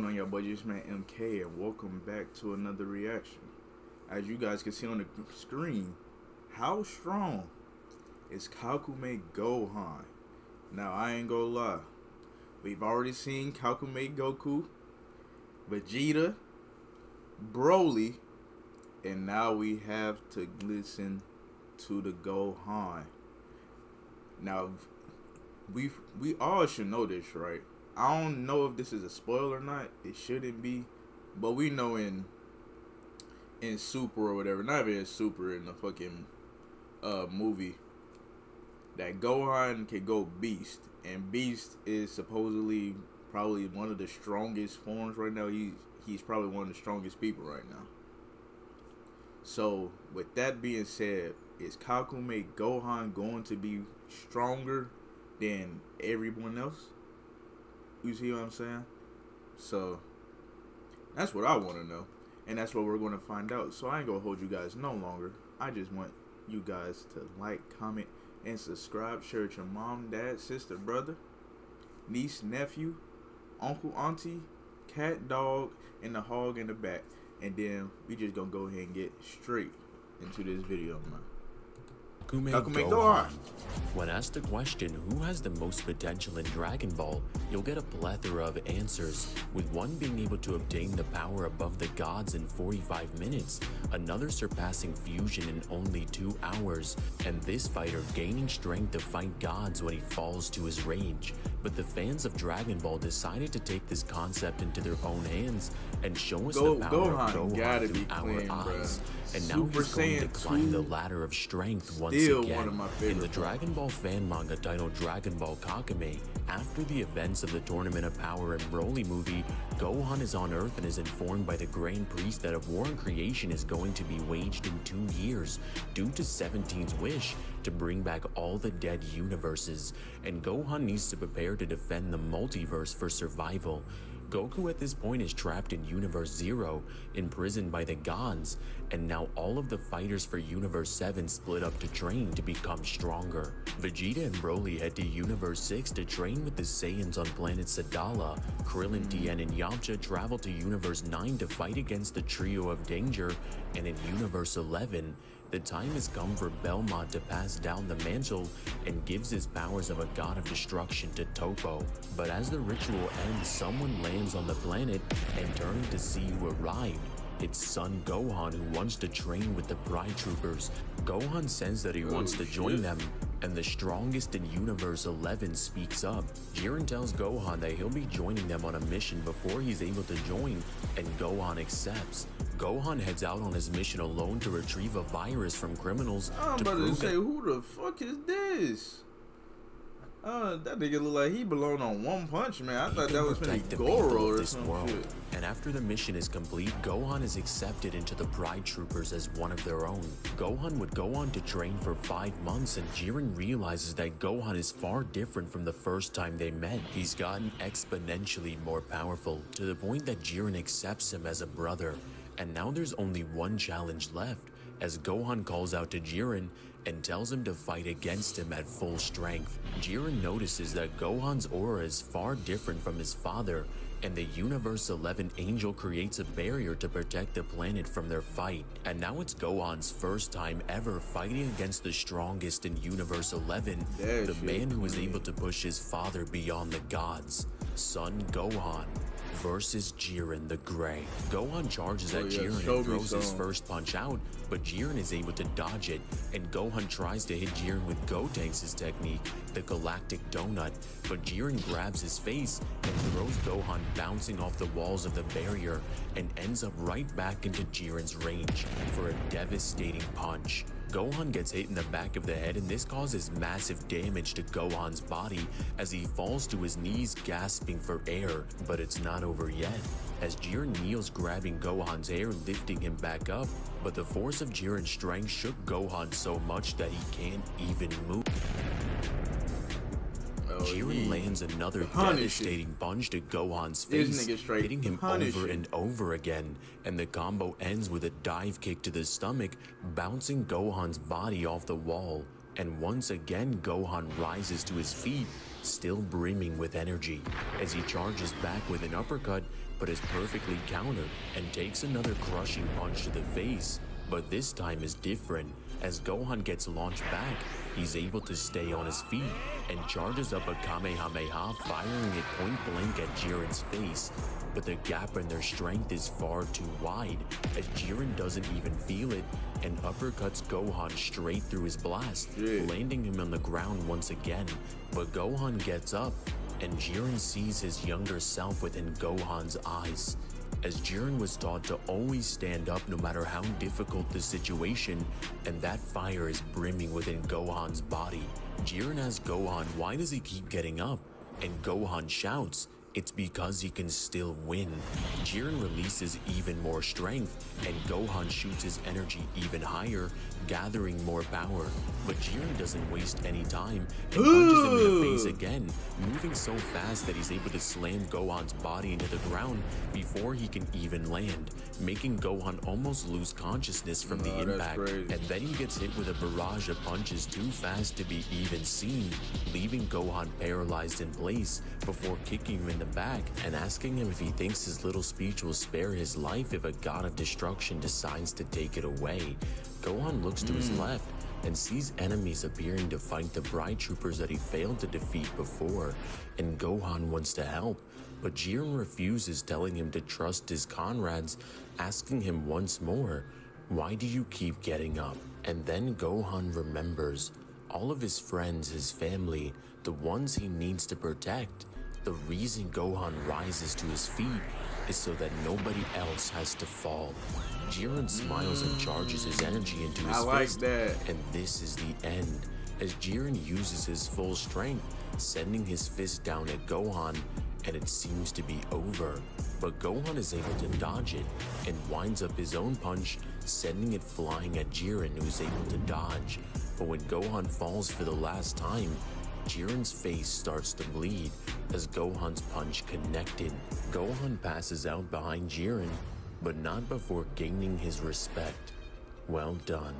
going on, y'all boy? It's man MK, and welcome back to another reaction. As you guys can see on the screen, how strong is Kakumei Gohan? Now, I ain't gonna lie. We've already seen Kakumei Goku, Vegeta, Broly, and now we have to listen to the Gohan. Now, we all should know this, right? I don't know if this is a spoiler or not. It shouldn't be, but we know in Super or whatever, not even in Super, in the fucking movie, that Gohan can go Beast, and Beast is supposedly probably one of the strongest forms right now. He's probably one of the strongest people right now. So with that being said, is Kakumei Gohan going to be stronger than everyone else? You see what I'm saying? So that's what I want to know, and that's what we're going to find out. So I ain't gonna hold you guys no longer. I just want you guys to like, comment, and subscribe. Share with your mom, dad, sister, brother, niece, nephew, uncle, auntie, cat, dog, and the hog in the back. And then we just gonna go ahead and get straight into this video, man. Kakumei Gohan. When asked the question, who has the most potential in Dragon Ball, you'll get a plethora of answers, with one being able to obtain the power above the gods in 45 minutes, another surpassing fusion in only 2 hours, and this fighter gaining strength to fight gods when he falls to his rage. But the fans of Dragon Ball decided to take this concept into their own hands and show us the power of Gohan through our eyes. And now he's going to climb the ladder of strength once again. In the Dragon Ball fan manga titled Dragon Ball Kakumei, after the events of the Tournament of Power and Broly movie, Gohan is on Earth and is informed by the Grand Priest that a war in creation is going to be waged in 2 years due to 17's wish to bring back all the dead universes, and Gohan needs to prepare to defend the multiverse for survival. Goku at this point is trapped in Universe 0, imprisoned by the gods, and now all of the fighters for Universe 7 split up to train to become stronger. Vegeta and Broly head to Universe 6 to train with the Saiyans on planet Sadala. Krillin, Tien, and Yamcha travel to Universe 9 to fight against the Trio of Danger, and in Universe 11, the time has come for Belmont to pass down the mantle and gives his powers of a god of destruction to Toppo. But as the ritual ends, someone lands on the planet, and turning to see who arrived, it's son Gohan, who wants to train with the Pride Troopers. Gohan says that he wants to join them, and the strongest in Universe 11 speaks up. Jiren tells Gohan that he'll be joining them on a mission before he's able to join, and Gohan accepts. Gohan heads out on his mission alone to retrieve a virus from criminals. I'm about to say, who the fuck is this? That nigga look like he belonged on One Punch Man. I thought that was the Goro or some shit. And after the mission is complete, Gohan is accepted into the Pride Troopers as one of their own. Gohan would go on to train for 5 months, and Jiren realizes that Gohan is far different from the first time they met. He's gotten exponentially more powerful, to the point that Jiren accepts him as a brother. And now there's only one challenge left, as Gohan calls out to Jiren and tells him to fight against him at full strength. Jiren notices that Gohan's aura is far different from his father, and the Universe 11 Angel creates a barrier to protect the planet from their fight. And now it's Gohan's first time ever fighting against the strongest in Universe 11, the man who is able to push his father beyond the gods, Son Gohan versus Jiren the Grey. Gohan charges at Jiren and throws his first punch out, but Jiren is able to dodge it, and Gohan tries to hit Jiren with Gotenks' technique, the Galactic Donut, but Jiren grabs his face and throws Gohan bouncing off the walls of the barrier and ends up right back into Jiren's range for a devastating punch. Gohan gets hit in the back of the head, and this causes massive damage to Gohan's body as he falls to his knees gasping for air. But it's not over yet, as Jiren kneels grabbing Gohan's hair, lifting him back up, but the force of Jiren's strength shook Gohan so much that he can't even move. Jiren lands another devastating punch to Gohan's face, hitting him over and over again, and the combo ends with a dive kick to the stomach, bouncing Gohan's body off the wall And once again, Gohan rises to his feet, still brimming with energy, as he charges back with an uppercut, but is perfectly countered and takes another crushing punch to the face. But this time is different. As Gohan gets launched back, he's able to stay on his feet and charges up a Kamehameha, firing it point blank at Jiren's face. But the gap in their strength is far too wide, as Jiren doesn't even feel it and uppercuts Gohan straight through his blast, landing him on the ground once again. But Gohan gets up, and Jiren sees his younger self within Gohan's eyes. As Jiren was taught to always stand up no matter how difficult the situation, and that fire is brimming within Gohan's body. Jiren asks Gohan, why does he keep getting up? And Gohan shouts, it's because he can still win. Jiren releases even more strength, and Gohan shoots his energy even higher, gathering more power. But Jiren doesn't waste any time and punches him in the face again, moving so fast that he's able to slam Gohan's body into the ground before he can even land, making Gohan almost lose consciousness from the impact. And then he gets hit with a barrage of punches too fast to be even seen, leaving Gohan paralyzed in place before kicking him in the back and asking him if he thinks his little speech will spare his life if a god of destruction decides to take it away. Gohan looks to his left and sees enemies appearing to fight the Bride Troopers that he failed to defeat before, and Gohan wants to help, but Jiren refuses, telling him to trust his comrades, asking him once more, why do you keep getting up? And then Gohan remembers all of his friends, his family, the ones he needs to protect. The reason Gohan rises to his feet is so that nobody else has to fall. Jiren smiles and charges his energy into his fist, and this is the end, as Jiren uses his full strength, sending his fist down at Gohan, and it seems to be over. But Gohan is able to dodge it, and winds up his own punch, sending it flying at Jiren, who's able to dodge. But when Gohan falls for the last time, Jiren's face starts to bleed as Gohan's punch connected. Gohan passes out behind Jiren, but not before gaining his respect. Well done.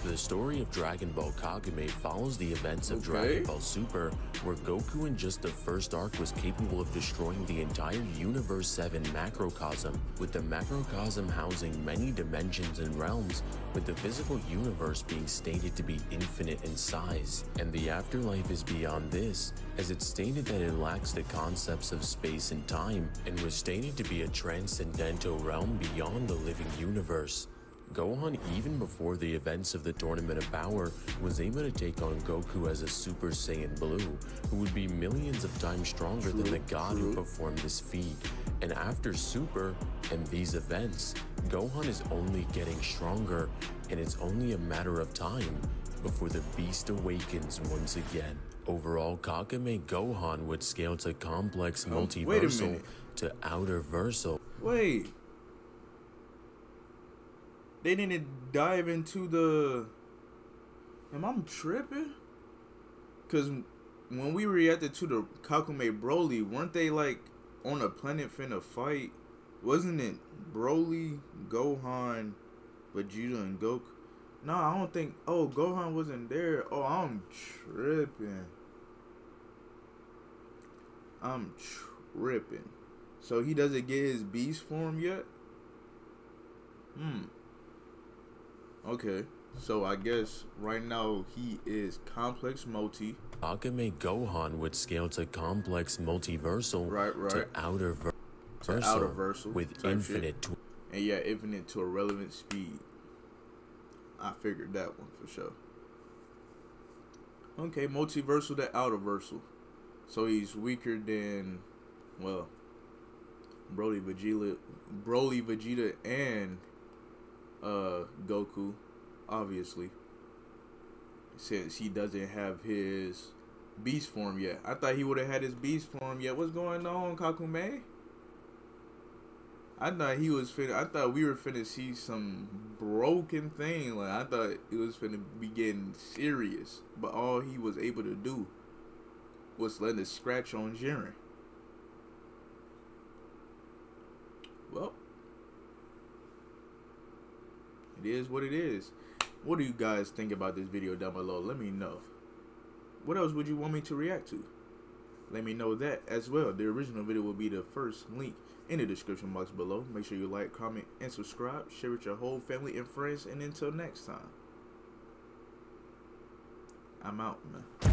The story of Dragon Ball Kagome follows the events of Dragon Ball Super, where Goku in just the first arc was capable of destroying the entire Universe 7 macrocosm, with the macrocosm housing many dimensions and realms, with the physical universe being stated to be infinite in size. And the afterlife is beyond this, as it's stated that it lacks the concepts of space and time, and was stated to be a transcendental realm beyond the living universe. Gohan, even before the events of the Tournament of Power, was able to take on Goku as a Super Saiyan Blue, who would be millions of times stronger than the god who performed this feat. And after Super and these events, Gohan is only getting stronger, and it's only a matter of time before the beast awakens once again. Overall, Kakumei Gohan would scale to complex multiversal to outer versal. Wait. They didn't dive into the... Am I tripping? Because when we reacted to the Kakumei Broly, weren't they like on a planet finna fight? Wasn't it Broly, Gohan, Vegeta, and Goku? No, I don't think... Oh, Gohan wasn't there. Oh, I'm tripping. So he doesn't get his beast form yet? Okay, so I guess right now he is complex multi. Kakumei Gohan would scale to complex multiversal to outer versal with infinite and yeah, infinite to irrelevant speed. I figured that one for sure. Okay, multiversal to outer versal. So he's weaker than, well, Broly, Vegeta, and Goku, obviously, since he doesn't have his beast form yet. I thought he would have had his beast form yet. What's going on, Kakumei? I thought he was finna. I thought we were finna see some broken thing. Like, I thought it was finna be getting serious, but all he was able to do was let a scratch on Jiren. Well, it is what it is. What do you guys think about this video down below? Let me know. What else would you want me to react to? Let me know that as well. The original video will be the first link in the description box below. Make sure you like, comment, and subscribe. Share with your whole family and friends. And until next time, I'm out, man.